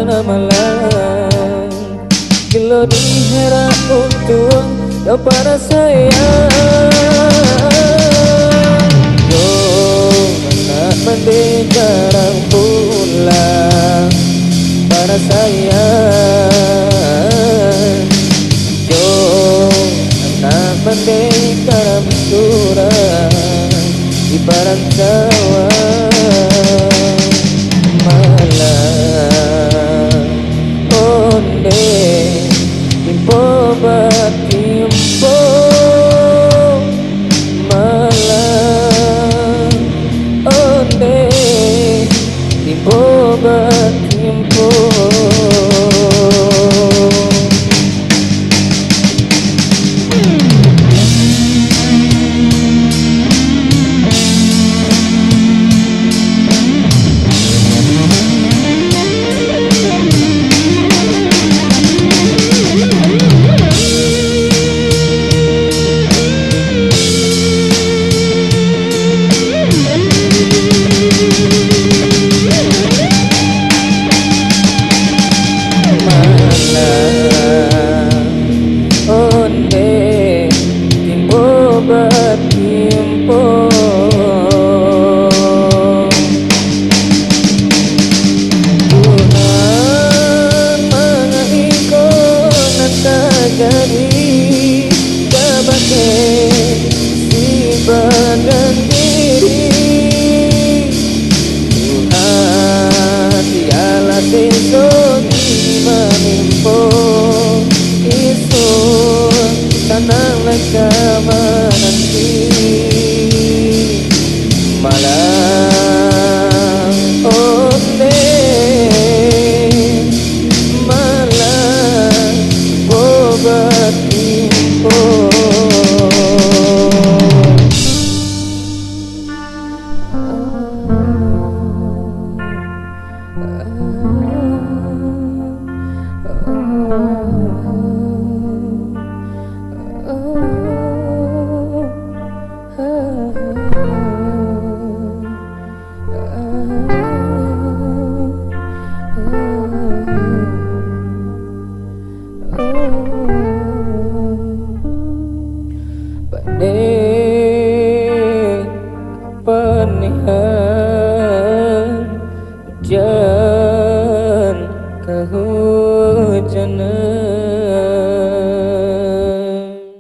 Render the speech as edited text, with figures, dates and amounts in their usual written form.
mana malam gelo dihera untuk kepada saya. Yo mana mendekarang pulang pada saya. Yo anak mendekarang surah di barang sawah. Malam onde timpo batimpo. Malam onde timpo batimpo. Jadi sebagai sifat dan diri Tuhan dialah besok menimpo isun tanang lekama nanti malam onde malam batimpo. Penihan hujan kehujanan